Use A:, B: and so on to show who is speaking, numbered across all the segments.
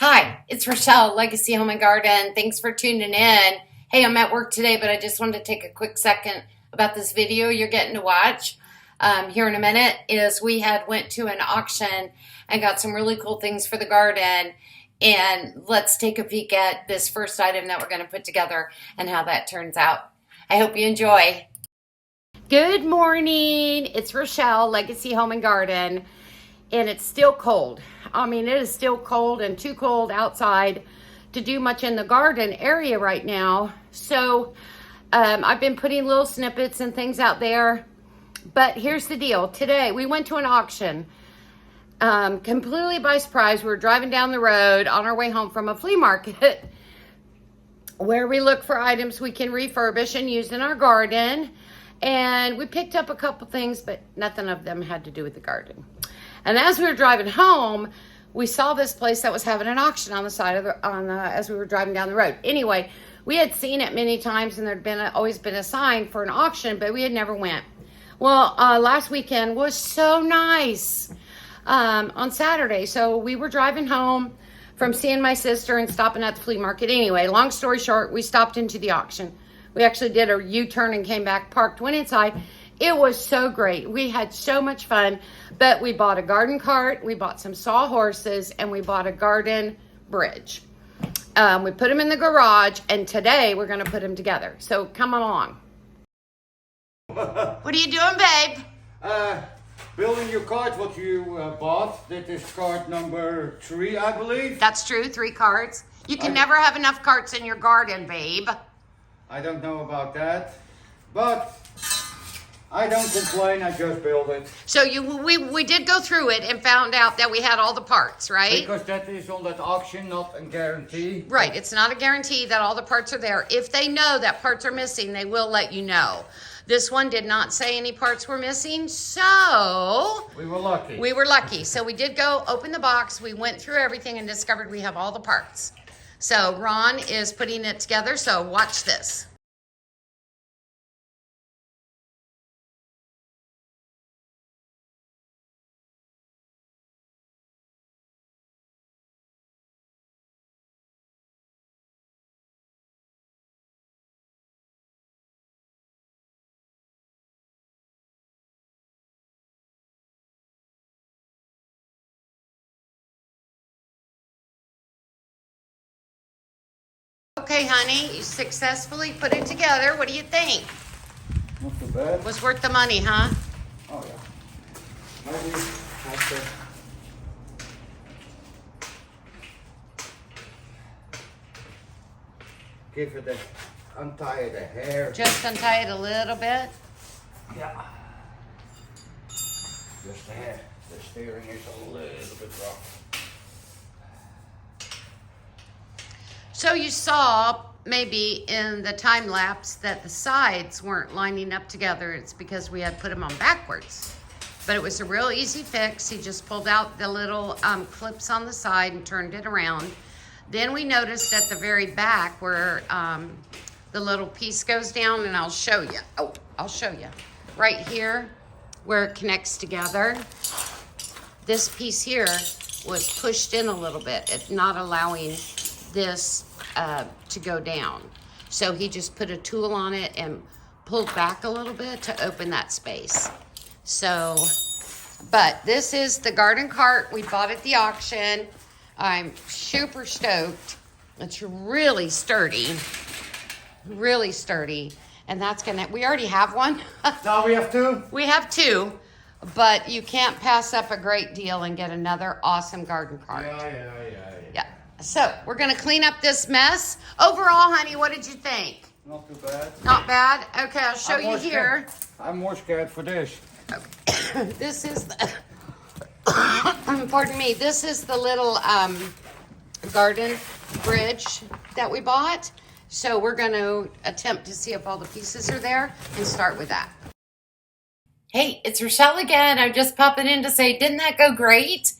A: Hi, it's Rochelle, Legacy Home and Garden. Thanks for tuning in. Hey, I'm at work today, but I just wanted to take a quick second about this video you're getting to watch here in a minute. We went to an auction and got some really cool things for the garden. And let's take a peek at this first item that we're going to put together and how that turns out. I hope you enjoy. Good morning. It's Rochelle, Legacy Home and Garden. And it's still cold. I mean, it is still cold and too cold outside to do much in the garden area right now. So I've been putting little snippets and things out there. But here's the deal. Today we went to an auction completely by surprise. We were driving down the road on our way home from a flea market where we look for items we can refurbish and use in our garden. And we picked up a couple things, but nothing of them had to do with the garden. And as we were driving home, we saw this place that was having an auction on the side of as we were driving down the road. Anyway, we had seen it many times, and there'd always been a sign for an auction, but we had never went. Well, last weekend was so nice on Saturday. So we were driving home from seeing my sister and stopping at the flea market. Anyway, long story short, we stopped into the auction. We actually did a U-turn and came back, parked, went inside. It was so great. We had so much fun, but we bought a garden cart, we bought some sawhorses, and we bought a garden bridge. We put them in the garage, and today we're going to put them together. So come along. What are you doing, babe?
B: Building your cart, what you bought. That is cart number 3, I believe.
A: That's true, 3 carts. You can never have enough carts in your garden, babe.
B: I don't know about that, but I don't complain, I just build it.
A: So we did go through it and found out that we had all the parts, right?
B: Because that is on that auction, not a guarantee.
A: Right, it's not a guarantee that all the parts are there. If they know that parts are missing, they will let you know. This one did not say any parts were missing, so
B: we were lucky.
A: We were lucky. So we did go open the box, we went through everything and discovered we have all the parts. So Ron is putting it together, so watch this. Okay, honey, you successfully put it together. What do you think?
B: Not too bad.
A: Was worth the money, huh?
B: Oh yeah. Maybe have to give it untie the hair.
A: Just untie it a little bit.
B: Yeah. Just the hair. The steering is a little bit rough.
A: So you saw maybe in the time lapse that the sides weren't lining up together. It's because we had put them on backwards. But it was a real easy fix. He just pulled out the little clips on the side and turned it around. Then we noticed at the very back where the little piece goes down, and I'll show you. Oh, I'll show you. Right here where it connects together. This piece here was pushed in a little bit. It's not allowing this to go down. So he just put a tool on it and pulled back a little bit to open that space. So, but this is the garden cart we bought at the auction. I'm super stoked. It's really sturdy, really sturdy. And that's gonna, we already have one.
B: Now we have 2?
A: We have 2, but you can't pass up a great deal and get another awesome garden cart. Yeah. So we're gonna clean up this mess. Overall, honey, what did you think?
B: Not too bad.
A: Not bad? Okay, I'll show you here.
B: I'm more scared for this.
A: Okay. This is the, pardon me, this is the little garden bridge that we bought. So we're gonna attempt to see if all the pieces are there and start with that. Hey, it's Rochelle again. I'm just popping in to say, didn't that go great?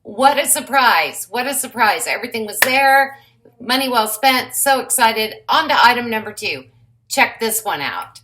A: What a surprise. What a surprise. Everything was there. Money well spent. So excited. On to item number 2. Check this one out.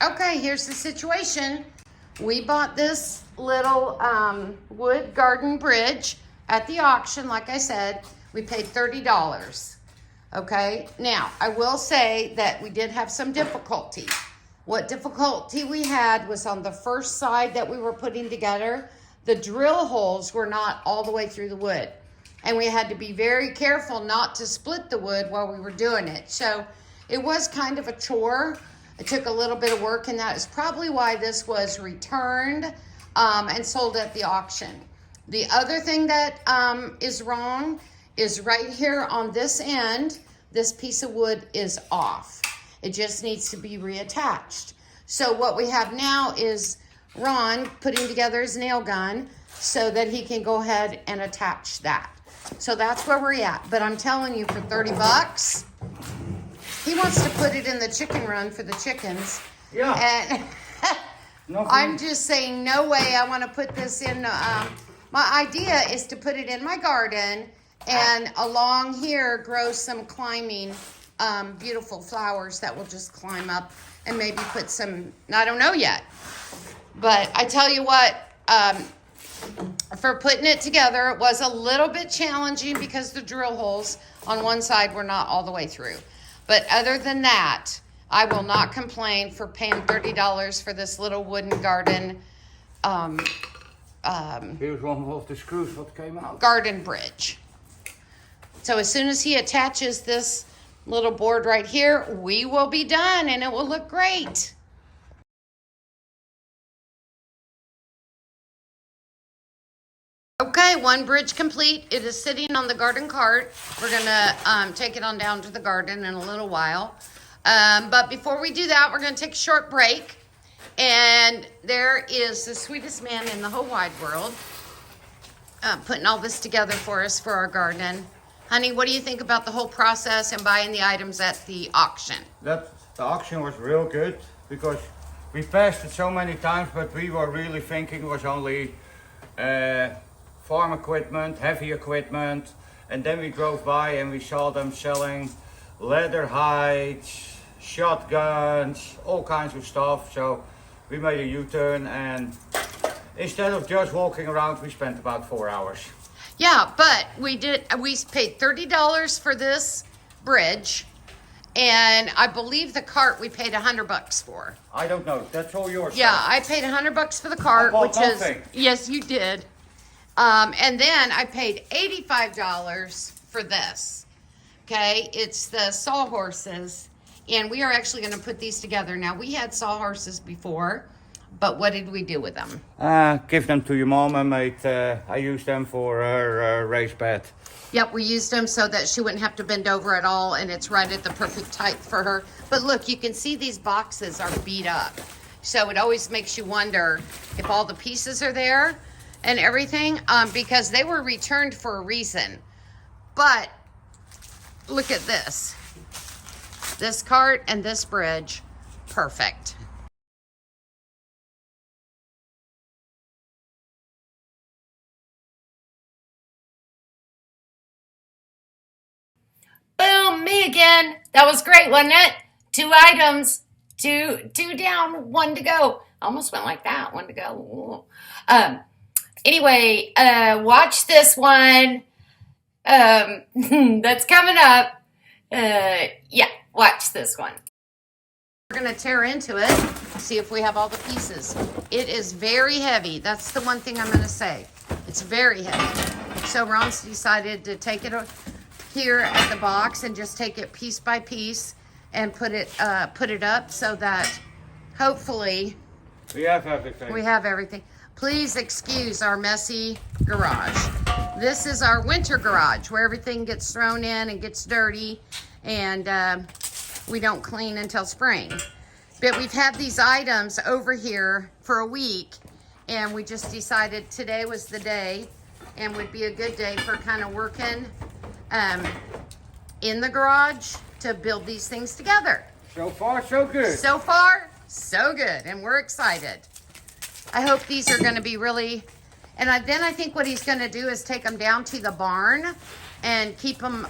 A: Okay, here's the situation. We bought this little wood garden bridge at the auction. Like I said, we paid $30. Okay, now I will say that we did have some difficulty. What difficulty we had was on the first side that we were putting together. The drill holes were not all the way through the wood. And we had to be very careful not to split the wood while we were doing it. So it was kind of a chore. It took a little bit of work, and that is probably why this was returned and sold at the auction. The other thing that is wrong is right here on this end, this piece of wood is off. It just needs to be reattached. So what we have now is Ron putting together his nail gun so that he can go ahead and attach that. So that's where we're at. But I'm telling you, for $30, he wants to put it in the chicken run for the chickens.
B: Yeah.
A: And I'm just saying, no way. I want to put this in. My idea is to put it in my garden and along here grow some climbing beautiful flowers that will just climb up, and maybe put some, I don't know yet. But I tell you what, for putting it together, it was a little bit challenging because the drill holes on one side were not all the way through. But other than that, I will not complain for paying $30 for this little wooden garden
B: Here's one of the screws that came out.
A: garden bridge. So as soon as he attaches this little board right here, we will be done and it will look great. Okay, one bridge complete. It is sitting on the garden cart. We're gonna take it on down to the garden in a little while. But before we do that, we're gonna take a short break. And there is the sweetest man in the whole wide world putting all this together for us for our garden. Honey, what do you think about the whole process and buying the items at the auction?
B: The auction was real good because we passed it so many times, but we were really thinking it was only farm equipment, heavy equipment, and then we drove by and we saw them selling leather hides, shotguns, all kinds of stuff. So we made a U-turn, and instead of just walking around, we spent about 4 hours.
A: Yeah, but we paid $30 for this bridge, and I believe the cart we paid $100 for.
B: I don't know. That's all yours.
A: Yeah, I paid $100 for the cart,
B: I bought
A: which is
B: nothing.
A: yes, you did. And then I paid $85 for this. Okay, it's the sawhorses, and we are actually going to put these together. Now, we had sawhorses before, but what did we do with them?
B: Give them to your mom. I used them for her raised bed.
A: Yep, we used them so that she wouldn't have to bend over at all, and it's right at the perfect height for her. But look, you can see these boxes are beat up. So it always makes you wonder if all the pieces are there and everything, because they were returned for a reason. But look at this. This cart and this bridge, perfect. Boom, me again. That was great, wasn't it? 2 items, two down, 1 to go. Almost went like that, 1 to go. Anyway, watch this one. That's coming up. Yeah, watch this one. We're gonna tear into it, see if we have all the pieces. It is very heavy. That's the one thing I'm gonna say. It's very heavy. So Ron's decided to take it here at the box and just take it piece by piece and put it up so that hopefully
B: We have everything.
A: we have everything. Please excuse our messy garage. This is our winter garage where everything gets thrown in and gets dirty, and we don't clean until spring. But we've had these items over here for a week, and we just decided today was the day and would be a good day for kind of working in the garage to build these things together.
B: So far, so good.
A: So far, so good, and we're excited. I hope these are going to be really, and then I think what he's going to do is take them down to the barn and keep them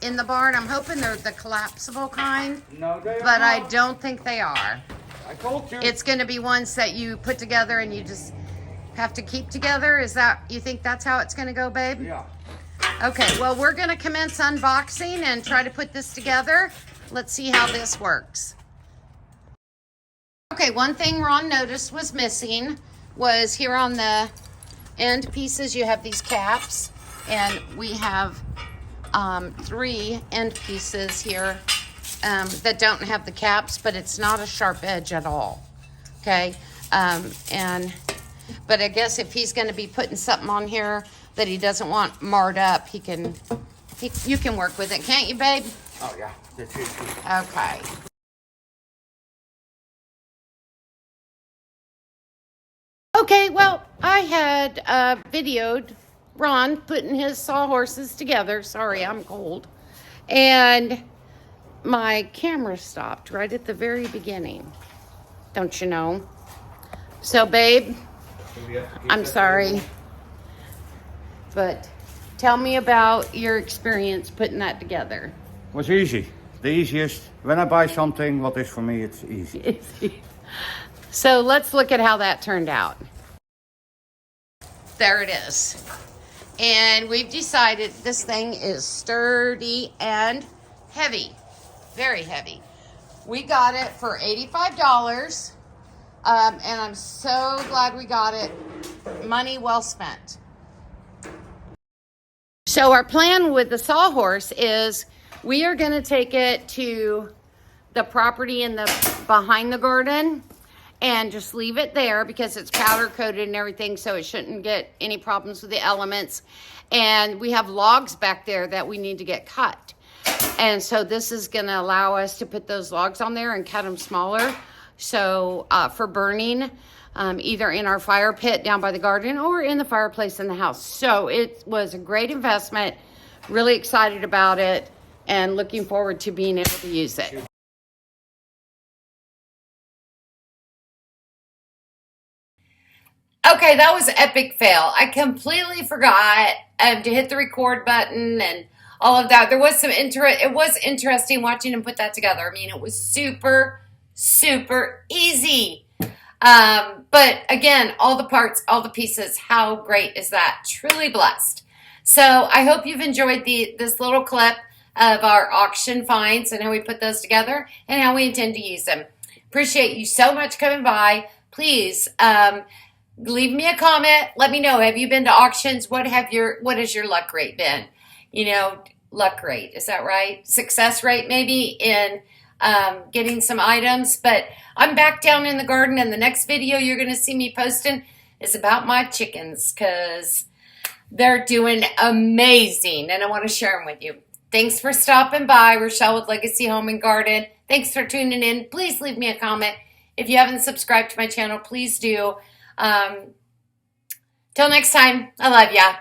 A: in the barn. I'm hoping they're the collapsible kind,
B: No, they are
A: but I
B: not.
A: don't think they are.
B: I told you.
A: It's going to be ones that you put together and you just have to keep together. Is that, you think that's how it's going to go, babe?
B: Yeah.
A: Okay, well, we're going to commence unboxing and try to put this together. Let's see how this works. Okay, one thing Ron noticed was missing was here on the end pieces, you have these caps, and we have 3 end pieces here that don't have the caps, but it's not a sharp edge at all. Okay, but I guess if he's going to be putting something on here that he doesn't want marred up, you can work with it, can't you, babe?
B: Oh yeah, that's easy.
A: Okay. Okay, well, I had videoed Ron putting his sawhorses together. Sorry, I'm cold. And my camera stopped right at the very beginning. Don't you know? So, babe, I'm sorry. But tell me about your experience putting that together.
B: It was easy. The easiest. When I buy something, what is for me, it's easy.
A: So let's look at how that turned out. There it is. And we've decided this thing is sturdy and heavy. Very heavy. We got it for $85. And I'm so glad we got it. Money well spent. So our plan with the sawhorse is we are going to take it to the property in the behind the garden and just leave it there because it's powder coated and everything, so it shouldn't get any problems with the elements. And we have logs back there that we need to get cut. And so this is going to allow us to put those logs on there and cut them smaller. So for burning, either in our fire pit down by the garden or in the fireplace in the house. So it was a great investment. Really excited about it and looking forward to being able to use it. Okay, that was an epic fail. I completely forgot to hit the record button and all of that. There was some it was interesting watching him put that together. I mean, it was super, super easy. But again, all the parts, all the pieces, how great is that? Truly blessed. So I hope you've enjoyed this little clip of our auction finds and how we put those together and how we intend to use them. Appreciate you so much coming by. Please, leave me a comment. Let me know. Have you been to auctions? What has your luck rate been? You know, luck rate. Is that right? Success rate maybe in getting some items. But I'm back down in the garden, and the next video you're going to see me posting is about my chickens because they're doing amazing, and I want to share them with you. Thanks for stopping by. Rochelle with Legacy Home and Garden. Thanks for tuning in. Please leave me a comment. If you haven't subscribed to my channel, please do. Till next time, I love ya.